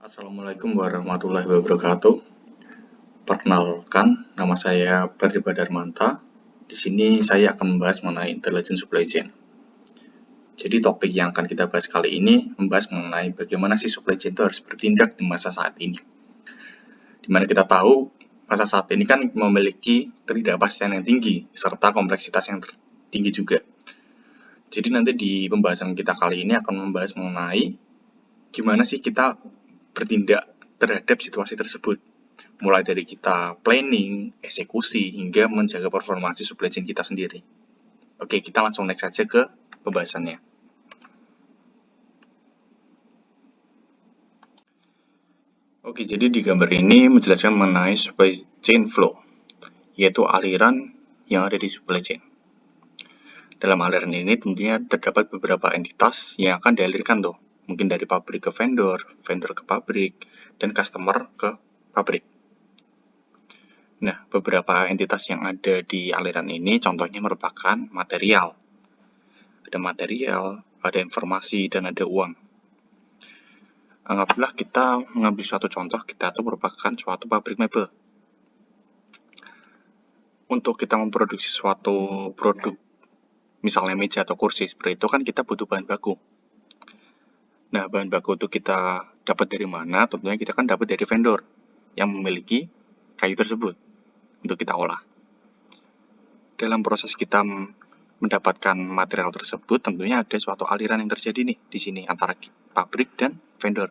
Assalamualaikum warahmatullahi wabarakatuh. Perkenalkan, nama saya Bardi Badarmanta. Di sini saya akan membahas mengenai intelligent supply chain. Jadi topik yang akan kita bahas kali ini membahas mengenai bagaimana sih supply chain itu harus bertindak di masa saat ini. Dimana kita tahu masa saat ini kan memiliki ketidakpastian yang tinggi serta kompleksitas yang tinggi juga. Jadi nanti di pembahasan kita kali ini akan membahas mengenai gimana sih kita bertindak terhadap situasi tersebut. Mulai dari kita planning, eksekusi, hingga menjaga performansi supply chain kita sendiri. Oke, kita langsung next saja ke pembahasannya. Oke, jadi di gambar ini menjelaskan mengenai supply chain flow, yaitu aliran yang ada di supply chain. Dalam aliran ini tentunya terdapat beberapa entitas yang akan dialirkan tuh, mungkin dari pabrik ke vendor, vendor ke pabrik, dan customer ke pabrik. Nah, beberapa entitas yang ada di aliran ini contohnya merupakan material. Ada material, ada informasi, dan ada uang. Anggaplah kita mengambil suatu contoh, kita itu merupakan suatu pabrik mebel. Untuk kita memproduksi suatu produk, misalnya meja atau kursi, seperti itu kan kita butuh bahan baku. Nah, bahan baku itu kita dapat dari mana? Tentunya kita kan dapat dari vendor yang memiliki kayu tersebut untuk kita olah. Dalam proses kita mendapatkan material tersebut, tentunya ada suatu aliran yang terjadi nih di sini antara pabrik dan vendor.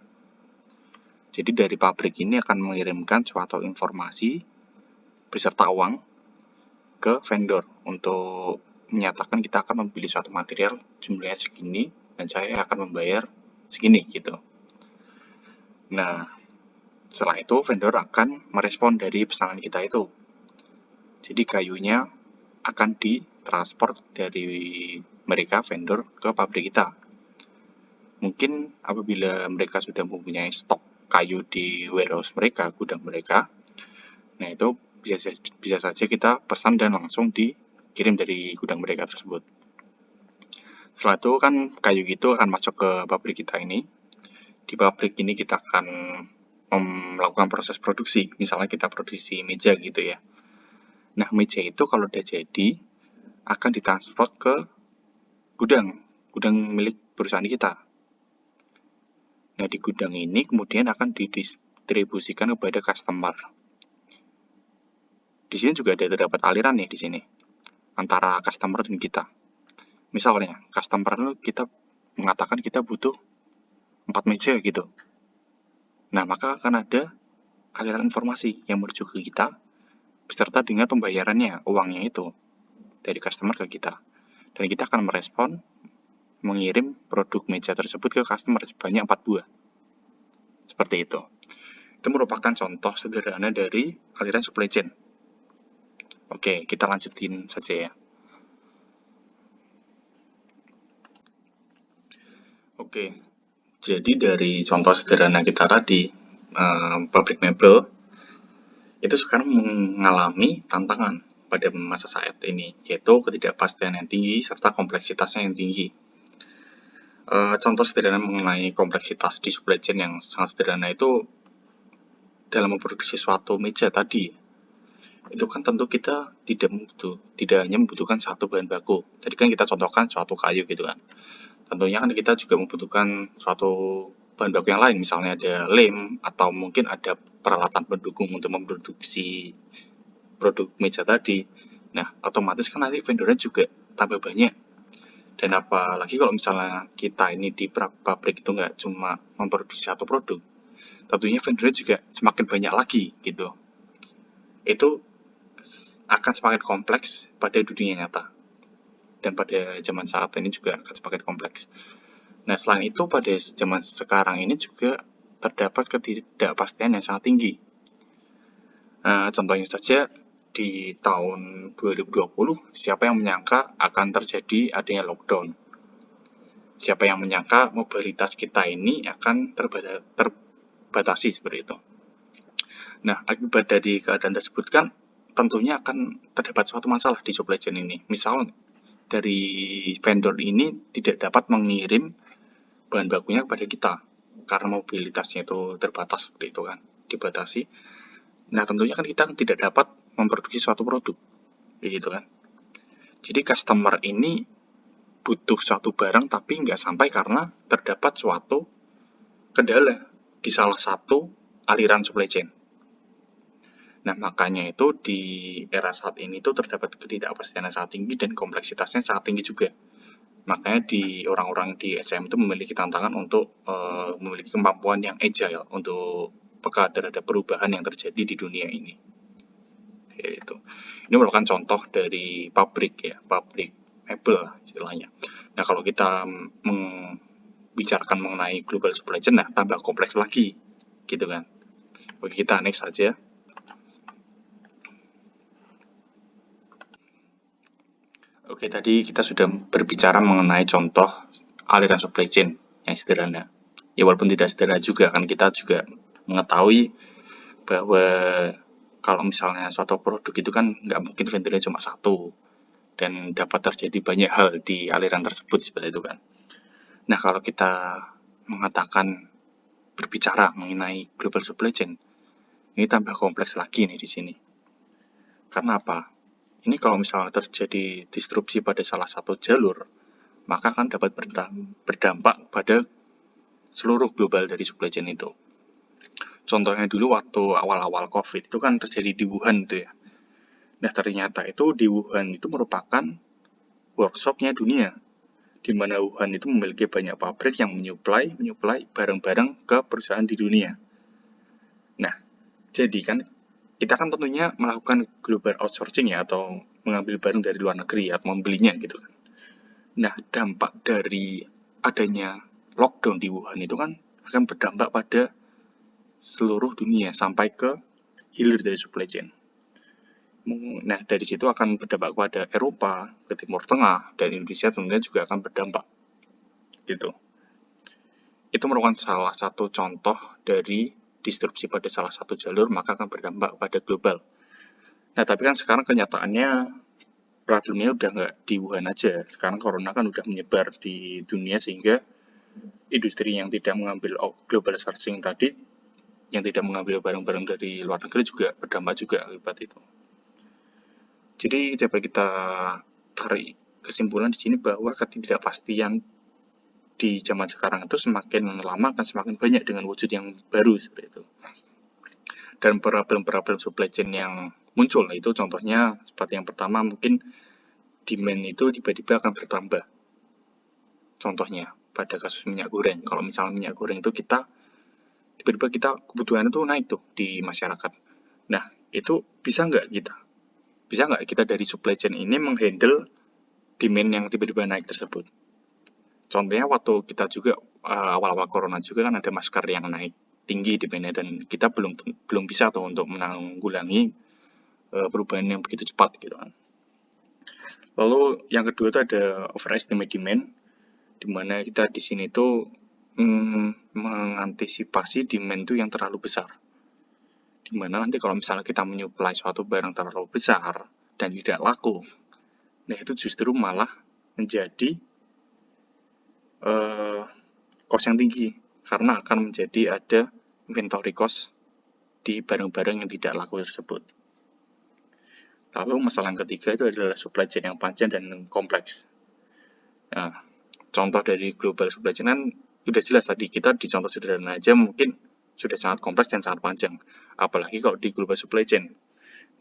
Jadi dari pabrik ini akan mengirimkan suatu informasi beserta uang ke vendor untuk menyatakan kita akan membeli suatu material jumlahnya segini dan saya akan membayar segini gitu. Nah, setelah itu vendor akan merespon dari pesanan kita itu. Jadi kayunya akan ditransport dari mereka vendor ke pabrik kita. Mungkin apabila mereka sudah mempunyai stok kayu di warehouse mereka, gudang mereka, nah itu bisa saja kita pesan dan langsung dikirim dari gudang mereka tersebut. Setelah itu kan kayu itu akan masuk ke pabrik kita ini. Di pabrik ini kita akan melakukan proses produksi. Misalnya kita produksi meja gitu ya. Nah, meja itu kalau udah jadi akan ditransport ke gudang milik perusahaan kita. Nah, di gudang ini kemudian akan didistribusikan kepada customer. Di sini juga ada terdapat aliran nih di sini antara customer dan kita. Misalnya, customer itu kita mengatakan kita butuh 4 meja gitu. Nah, maka akan ada aliran informasi yang menuju ke kita beserta dengan pembayarannya, uangnya itu dari customer ke kita. Dan kita akan merespon mengirim produk meja tersebut ke customer sebanyak 4 buah. Seperti itu. Itu merupakan contoh sederhana dari aliran supply chain. Oke, kita lanjutin saja ya. Oke, jadi dari contoh sederhana kita tadi, pabrik mebel itu sekarang mengalami tantangan pada masa saat ini, yaitu ketidakpastian yang tinggi serta kompleksitasnya yang tinggi. Contoh sederhana mengenai kompleksitas di supply chain yang sangat sederhana itu dalam memproduksi suatu meja tadi, itu kan tentu kita tidak hanya membutuhkan satu bahan baku. Tadi kan kita contohkan suatu kayu gitu kan. Tentunya kan kita juga membutuhkan suatu bahan baku yang lain, misalnya ada lem atau mungkin ada peralatan pendukung untuk memproduksi produk meja tadi. Nah, otomatis kan nanti vendornya juga tambah banyak. Dan apalagi kalau misalnya kita ini di pabrik itu nggak cuma memproduksi satu produk, tentunya vendornya juga semakin banyak lagi gitu. Itu akan semakin kompleks pada dunia nyata. Dan pada zaman saat ini juga akan semakin kompleks. Nah, selain itu pada zaman sekarang ini juga terdapat ketidakpastian yang sangat tinggi. Contohnya saja di tahun 2020, siapa yang menyangka akan terjadi adanya lockdown? Siapa yang menyangka mobilitas kita ini akan terbatasi seperti itu? Nah, akibat dari keadaan tersebut kan tentunya akan terdapat suatu masalah di supply chain ini. Misal dari vendor ini tidak dapat mengirim bahan bakunya kepada kita. karena mobilitasnya itu terbatas seperti itu kan, dibatasi. Nah, tentunya kan kita tidak dapat memproduksi suatu produk, gitu kan. Jadi customer ini butuh suatu barang tapi nggak sampai karena terdapat suatu kendala di salah satu aliran supply chain. Nah, makanya itu di era saat ini tuh terdapat ketidakpastian yang sangat tinggi dan kompleksitasnya sangat tinggi juga. Makanya di orang-orang di SM itu memiliki tantangan untuk memiliki kemampuan yang agile untuk peka terhadap perubahan yang terjadi di dunia ini. Itu. Ini merupakan contoh dari pabrik ya, pabrik mebel istilahnya. Nah, kalau kita membicarakan mengenai global supply chain, nah tambah kompleks lagi, gitu kan. Oke, kita next saja. Oke, tadi kita sudah berbicara mengenai contoh aliran supply chain yang sederhana. Ya, walaupun tidak sederhana juga, kan kita juga mengetahui bahwa kalau misalnya suatu produk itu kan nggak mungkin vendornya cuma satu, dan dapat terjadi banyak hal di aliran tersebut seperti itu kan. Nah, kalau kita mengatakan berbicara mengenai global supply chain, ini tambah kompleks lagi nih di sini. Karena apa? Ini kalau misalnya terjadi disrupsi pada salah satu jalur, maka akan dapat berdampak pada seluruh global dari supply chain itu. Contohnya dulu waktu awal-awal COVID itu kan terjadi di Wuhan itu ya. Nah, ternyata itu di Wuhan itu merupakan workshopnya dunia, di mana Wuhan itu memiliki banyak pabrik yang menyuplai barang-barang ke perusahaan di dunia. Nah, jadi kan kita kan tentunya melakukan global outsourcing ya, atau mengambil barang dari luar negeri atau membelinya gitu kan. Nah, dampak dari adanya lockdown di Wuhan itu kan akan berdampak pada seluruh dunia sampai ke hilir dari supply chain. Nah, dari situ akan berdampak pada Eropa, ke Timur Tengah, dan Indonesia tentunya juga akan berdampak. Gitu. Itu merupakan salah satu contoh dari disrupsi pada salah satu jalur, maka akan berdampak pada global. Nah, tapi kan sekarang kenyataannya problemnya udah nggak di Wuhan aja. Sekarang corona kan udah menyebar di dunia sehingga industri yang tidak mengambil global sourcing tadi, yang tidak mengambil barang-barang dari luar negeri juga berdampak juga akibat itu. Jadi dapat kita tarik kesimpulan di sini bahwa ketidakpastian di zaman sekarang itu semakin lama akan semakin banyak dengan wujud yang baru seperti itu. Dan problem-problem supply chain yang muncul itu contohnya seperti yang pertama, mungkin demand itu tiba-tiba akan bertambah. Contohnya pada kasus minyak goreng. Kalau misalnya minyak goreng itu tiba-tiba kita kebutuhan itu naik tuh di masyarakat. Nah, itu bisa nggak kita dari supply chain ini menghandle demand yang tiba-tiba naik tersebut? Contohnya waktu kita juga awal-awal corona juga kan ada masker yang naik tinggi demandnya, dan kita belum bisa tuh untuk menanggulangi perubahan yang begitu cepat gitu kan. Lalu yang kedua itu ada overestimate demand, di mana kita di sini tuh mengantisipasi demand itu yang terlalu besar. Dimana nanti kalau misalnya kita menyuplai suatu barang terlalu besar dan tidak laku, nah itu justru malah menjadi cost yang tinggi, karena akan menjadi ada inventory cost di barang-barang yang tidak laku tersebut. Lalu masalah yang ketiga itu adalah supply chain yang panjang dan kompleks. Nah, contoh dari global supply chain kan udah jelas tadi, kita di contoh sederhana aja mungkin sudah sangat kompleks dan sangat panjang. Apalagi kalau di global supply chain.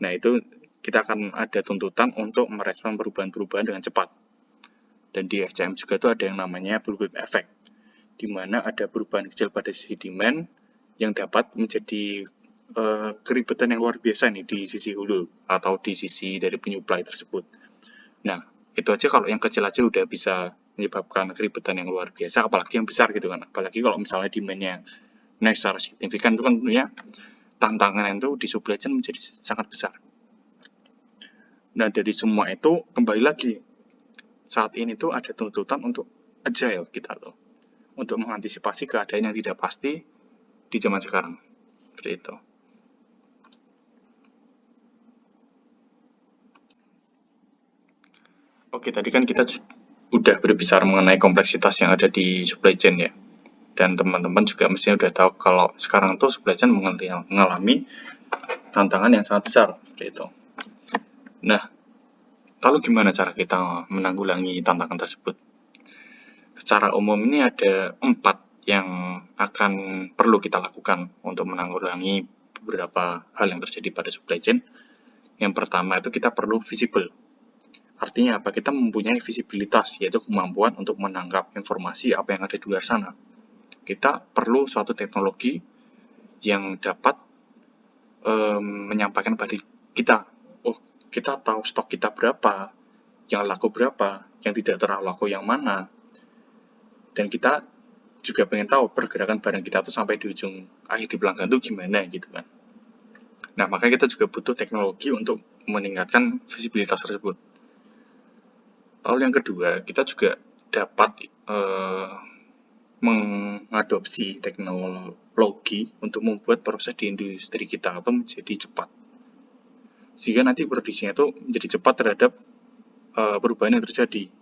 Nah, itu kita akan ada tuntutan untuk merespon perubahan-perubahan dengan cepat. Dan di SCM juga itu ada yang namanya bullwhip effect, di mana ada perubahan kecil pada sisi demand yang dapat menjadi keribetan yang luar biasa nih di sisi hulu atau di sisi dari penyuplai tersebut. Nah, itu aja kalau yang kecil aja udah bisa menyebabkan keribetan yang luar biasa, apalagi yang besar gitu kan. Apalagi kalau misalnya demand-nya naik secara signifikan, itu kan tentunya tantangan itu di supply chain menjadi sangat besar. Nah, dari semua itu kembali lagi, saat ini tuh ada tuntutan untuk agile kita tuh, untuk mengantisipasi keadaan yang tidak pasti di zaman sekarang. Seperti itu. Oke, tadi kan kita udah berbicara mengenai kompleksitas yang ada di supply chain ya. Dan teman-teman juga mestinya udah tahu kalau sekarang tuh supply chain mengalami tantangan yang sangat besar gitu. Nah, lalu gimana cara kita menanggulangi tantangan tersebut? Secara umum ini ada 4 yang akan perlu kita lakukan untuk menanggulangi beberapa hal yang terjadi pada supply chain. Yang pertama itu kita perlu visible. Artinya apa? Kita mempunyai visibilitas, yaitu kemampuan untuk menangkap informasi apa yang ada di luar sana. Kita perlu suatu teknologi yang dapat menyampaikan pada kita, oh kita tahu stok kita berapa, yang laku berapa, yang tidak terlalu laku yang mana, dan kita juga pengen tahu pergerakan barang kita tuh sampai di ujung akhir di pelanggan tuh gimana gitu kan. Nah, makanya kita juga butuh teknologi untuk meningkatkan visibilitas tersebut. Lalu yang kedua, kita juga dapat mengadopsi teknologi untuk membuat proses di industri kita itu menjadi cepat. Sehingga nanti produksinya itu menjadi cepat terhadap perubahan yang terjadi.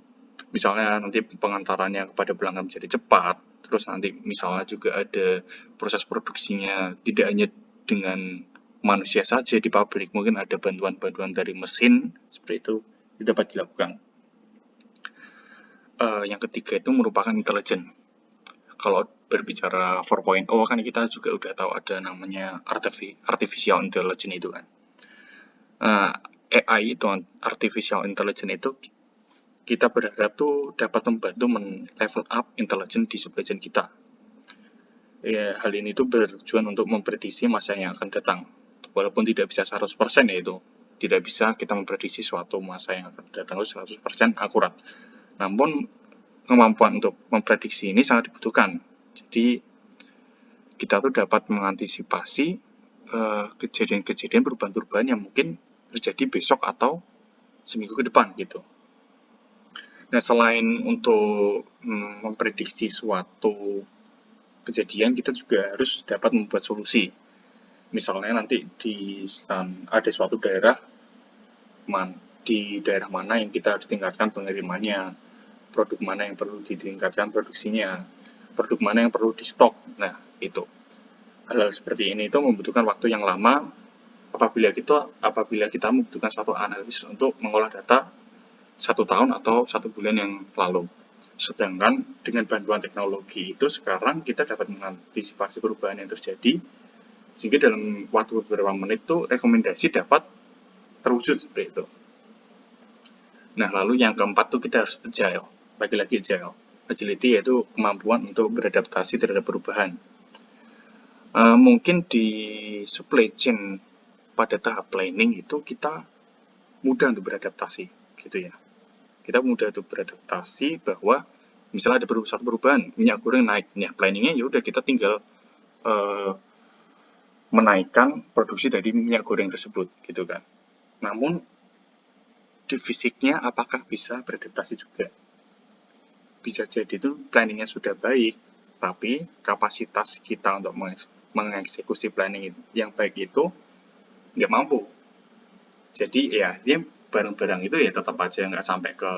Misalnya nanti pengantarannya kepada pelanggan menjadi cepat, terus nanti misalnya juga ada proses produksinya tidak hanya dengan manusia saja di pabrik, mungkin ada bantuan-bantuan dari mesin, seperti itu dapat dilakukan. Yang ketiga itu merupakan intelijen. Kalau berbicara 4.0 kan kita juga udah tahu ada namanya artificial intelligence itu kan. AI itu, artificial intelligence itu kita berharap tuh dapat membantu level up intelligence di supply chain kita. Ya, hal ini tuh bertujuan untuk memprediksi masa yang akan datang. Walaupun tidak bisa 100% ya itu. Tidak bisa kita memprediksi suatu masa yang akan datang itu 100% akurat. Namun kemampuan untuk memprediksi ini sangat dibutuhkan. Jadi kita tuh dapat mengantisipasi kejadian-kejadian perubahan-perubahan yang mungkin terjadi besok atau seminggu ke depan gitu. Nah, selain untuk memprediksi suatu kejadian, kita juga harus dapat membuat solusi. Misalnya nanti ada suatu daerah, di daerah mana yang kita harus tingkatkan pengirimannya, produk mana yang perlu ditingkatkan produksinya, produk mana yang perlu di stok. Nah, itu. Hal-hal seperti ini itu membutuhkan waktu yang lama apabila kita membutuhkan suatu analisis untuk mengolah data 1 tahun atau 1 bulan yang lalu. Sedangkan dengan bantuan teknologi itu sekarang kita dapat mengantisipasi perubahan yang terjadi sehingga dalam waktu beberapa menit itu rekomendasi dapat terwujud seperti itu. Nah, lalu yang keempat tuh kita harus agile. Lagi-lagi agile. Agility yaitu kemampuan untuk beradaptasi terhadap perubahan. Mungkin di supply chain pada tahap planning itu kita mudah untuk beradaptasi gitu ya. Kita mudah untuk beradaptasi bahwa misalnya ada satu perubahan, minyak goreng naik. Nah, planningnya ya udah kita tinggal menaikkan produksi dari minyak goreng tersebut gitu kan. Namun di fisiknya apakah bisa beradaptasi juga? Bisa jadi itu planningnya sudah baik, tapi kapasitas kita untuk mengeksekusi planning yang baik itu nggak mampu. Jadi ya dia barang-barang itu ya tetap aja nggak sampai ke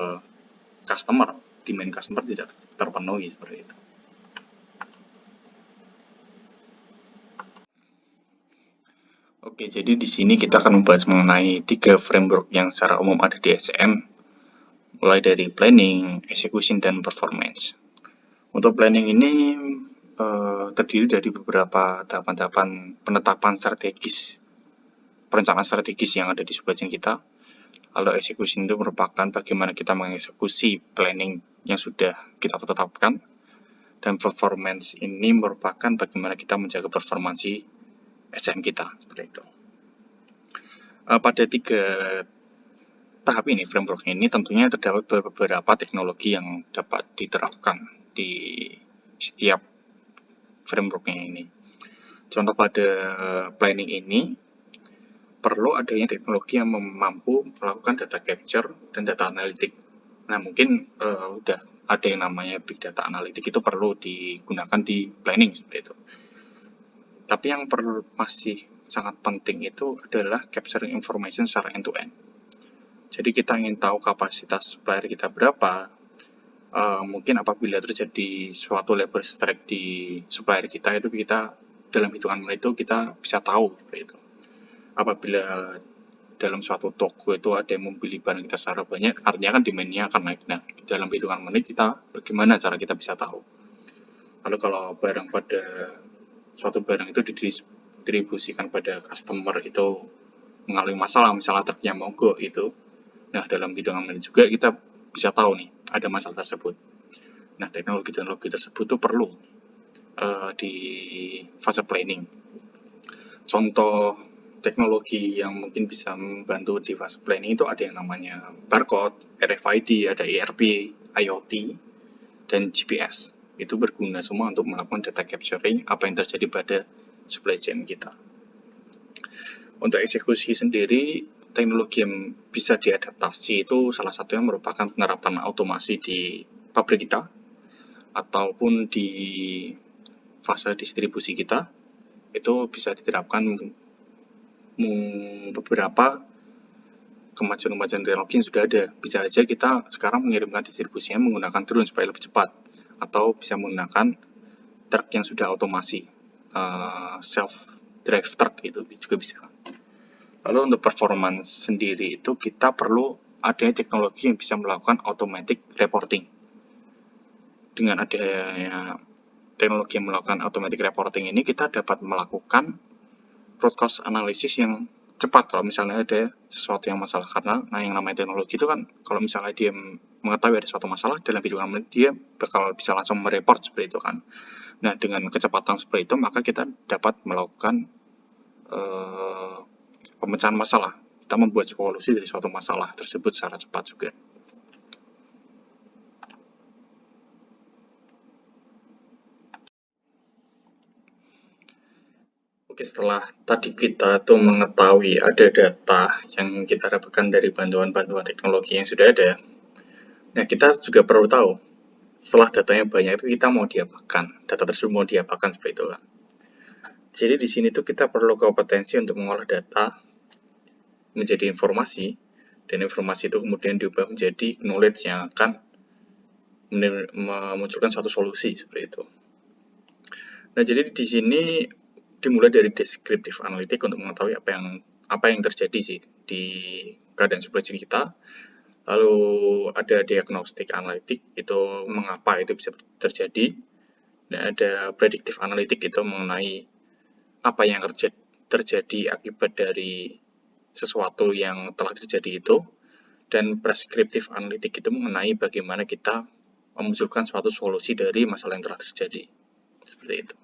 customer, demand customer tidak terpenuhi seperti itu. Oke, jadi di sini kita akan membahas mengenai 3 framework yang secara umum ada di SCM, mulai dari planning, execution, dan performance. Untuk planning ini terdiri dari beberapa tahapan-tahapan penetapan strategis, perencanaan strategis yang ada di supply chain kita. Lalu execution itu merupakan bagaimana kita mengeksekusi planning yang sudah kita tetapkan. Dan performance ini merupakan bagaimana kita menjaga performansi SCM kita, seperti itu. Pada 3 tahap ini, framework ini tentunya terdapat beberapa teknologi yang dapat diterapkan di setiap frameworknya ini. Contoh pada planning ini, perlu adanya teknologi yang mampu melakukan data capture dan data analitik. Nah, mungkin udah ada yang namanya big data analitik itu perlu digunakan di planning seperti itu. Tapi yang masih sangat penting itu adalah capturing information secara end-to-end. Jadi kita ingin tahu kapasitas supplier kita berapa, Mungkin apabila terjadi suatu labor strike di supplier kita, itu kita dalam hitungan menit itu kita bisa tahu seperti itu. Apabila dalam suatu toko itu ada yang membeli barang kita secara banyak, artinya kan demand-nya akan naik. Nah, dalam hitungan menit kita bagaimana cara kita bisa tahu? Lalu kalau barang pada suatu barang itu didistribusikan pada customer itu mengalami masalah, misalnya truknya mogok itu, nah dalam hitungan menit juga kita bisa tahu nih ada masalah tersebut. Nah, teknologi-teknologi tersebut tuh perlu di fase planning. Contoh teknologi yang mungkin bisa membantu di fase planning itu ada yang namanya barcode, RFID, ada ERP, IoT, dan GPS. Itu berguna semua untuk melakukan data capturing apa yang terjadi pada supply chain kita. Untuk eksekusi sendiri, teknologi yang bisa diadaptasi itu salah satunya merupakan penerapan otomasi di pabrik kita ataupun di fase distribusi kita. Itu bisa diterapkan beberapa kemajuan-kemajuan teknologi yang sudah ada. Bisa aja kita sekarang mengirimkan distribusinya menggunakan drone supaya lebih cepat, atau bisa menggunakan truk yang sudah otomasi, self drive truck itu juga bisa. Lalu untuk performance sendiri itu kita perlu adanya teknologi yang bisa melakukan automatic reporting. Dengan adanya teknologi yang melakukan automatic reporting ini, kita dapat melakukan root cause analysis yang cepat kalau misalnya ada sesuatu yang masalah. Karena yang namanya teknologi itu kan kalau misalnya dia mengetahui ada suatu masalah, dalam hitungan menit dia bakal bisa langsung mereport seperti itu kan. Nah, dengan kecepatan seperti itu maka kita dapat melakukan pemecahan masalah. Kita membuat solusi dari suatu masalah tersebut secara cepat juga. Oke, setelah tadi kita tuh mengetahui ada data yang kita dapatkan dari bantuan-bantuan teknologi yang sudah ada, nah kita juga perlu tahu, setelah datanya banyak itu kita mau diapakan, data tersebut mau diapakan seperti itu kan. Jadi di sini tuh kita perlu kompetensi untuk mengolah data menjadi informasi, dan informasi itu kemudian diubah menjadi knowledge yang akan memunculkan suatu solusi seperti itu. Nah, jadi di sini dimulai dari descriptive analytic untuk mengetahui apa yang terjadi sih di keadaan supply chain kita. Lalu ada diagnostic analytic, itu mengapa itu bisa terjadi. Dan ada predictive analytic, itu mengenai apa yang terjadi akibat dari sesuatu yang telah terjadi itu. Dan prescriptive analytic itu mengenai bagaimana kita memunculkan suatu solusi dari masalah yang telah terjadi. Seperti itu.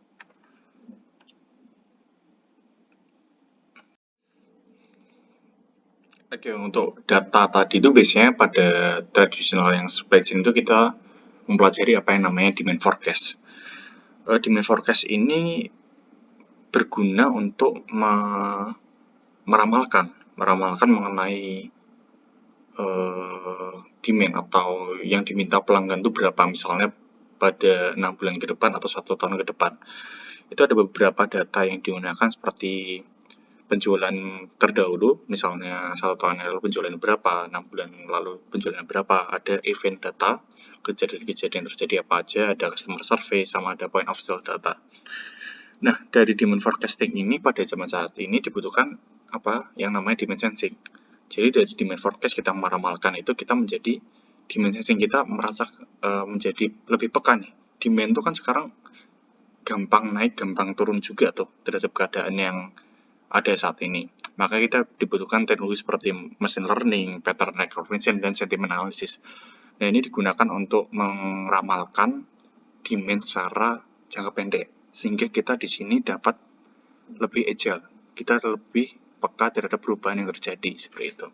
Oke, untuk data tadi itu biasanya pada tradisional yang supply chain itu kita mempelajari apa yang namanya demand forecast. Demand forecast ini berguna untuk meramalkan mengenai demand atau yang diminta pelanggan itu berapa, misalnya pada 6 bulan ke depan atau 1 tahun ke depan. Itu ada beberapa data yang digunakan seperti penjualan terdahulu, misalnya 1 tahun lalu penjualan berapa, 6 bulan lalu penjualan berapa, ada event data, kejadian-kejadian terjadi apa aja, ada customer survey, sama ada point of sale data. Nah, dari demand forecasting ini pada zaman saat ini dibutuhkan apa yang namanya demand sensing. Jadi dari demand forecast kita meramalkan itu, kita menjadi demand sensing kita merasa menjadi lebih peka nih. Demand itu kan sekarang gampang naik, gampang turun juga tuh terhadap keadaan yang ada saat ini. Maka kita dibutuhkan teknologi seperti machine learning, pattern recognition, dan sentiment analysis. Nah, ini digunakan untuk meramalkan demand secara jangka pendek, sehingga kita di sini dapat lebih agile, kita lebih peka terhadap perubahan yang terjadi seperti itu.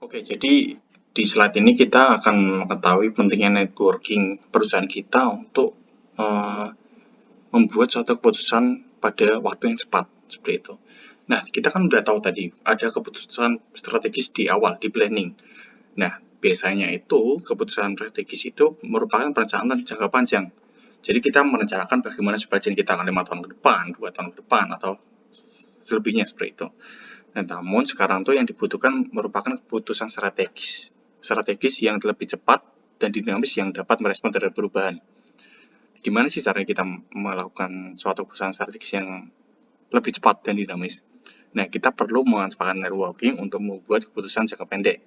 Oke, jadi di slide ini kita akan mengetahui pentingnya networking perusahaan kita untuk membuat suatu keputusan pada waktu yang cepat, seperti itu. Nah, kita kan udah tahu tadi, ada keputusan strategis di awal, di planning. Nah, biasanya itu, keputusan strategis itu merupakan perencanaan jangka panjang. Jadi kita merencanakan bagaimana supply chain kita akan 5 tahun ke depan, 2 tahun ke depan, atau selebihnya seperti itu. Nah, namun sekarang tuh yang dibutuhkan merupakan keputusan strategis yang lebih cepat dan dinamis yang dapat merespon terhadap perubahan. Gimana sih caranya kita melakukan suatu keputusan strategis yang lebih cepat dan dinamis? Nah, kita perlu memanfaatkan networking untuk membuat keputusan jangka pendek.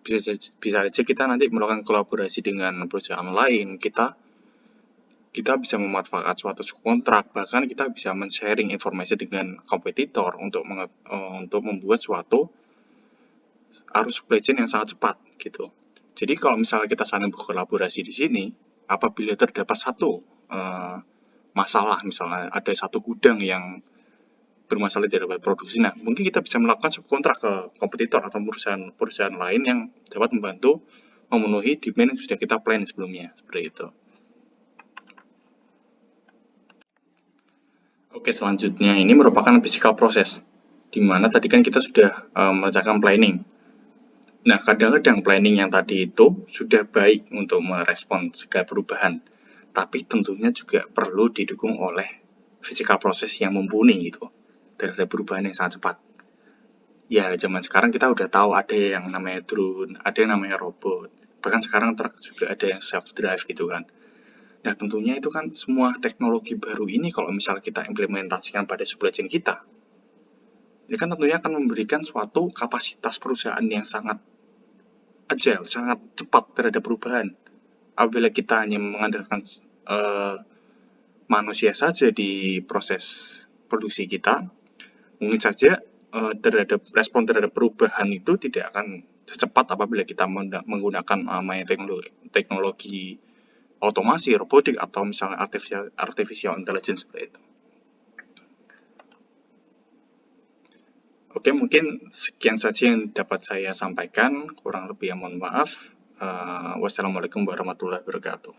Bisa saja kita nanti melakukan kolaborasi dengan perusahaan lain, kita bisa memanfaatkan suatu kontrak, bahkan kita bisa men-sharing informasi dengan kompetitor untuk membuat suatu arus supply chain yang sangat cepat gitu. Jadi kalau misalnya kita saling berkolaborasi di sini, apabila terdapat satu masalah, misalnya ada satu gudang yang bermasalah di dalam produksi, nah mungkin kita bisa melakukan subkontrak ke kompetitor atau perusahaan lain yang dapat membantu memenuhi demand yang sudah kita plan sebelumnya, seperti itu. Oke, selanjutnya ini merupakan physical process, di mana tadi kan kita sudah merencanakan planning. Nah, kadang-kadang planning yang tadi itu sudah baik untuk merespon segala perubahan, tapi tentunya juga perlu didukung oleh physical process yang mumpuni gitu, terhadap perubahan yang sangat cepat. Ya, zaman sekarang kita udah tahu ada yang namanya drone, ada yang namanya robot, bahkan sekarang truk juga ada yang self-drive gitu kan. Nah, tentunya itu kan semua teknologi baru ini kalau misalnya kita implementasikan pada supply chain kita, ini kan tentunya akan memberikan suatu kapasitas perusahaan yang sangat agile, sangat cepat terhadap perubahan. Apabila kita hanya mengandalkan manusia saja di proses produksi kita, mungkin saja respon terhadap perubahan itu tidak akan secepat apabila kita menggunakan namanya teknologi otomasi, robotik, atau misalnya artificial intelligence seperti itu. Oke, mungkin sekian saja yang dapat saya sampaikan. Kurang lebih ya mohon maaf. Wassalamualaikum warahmatullahi wabarakatuh.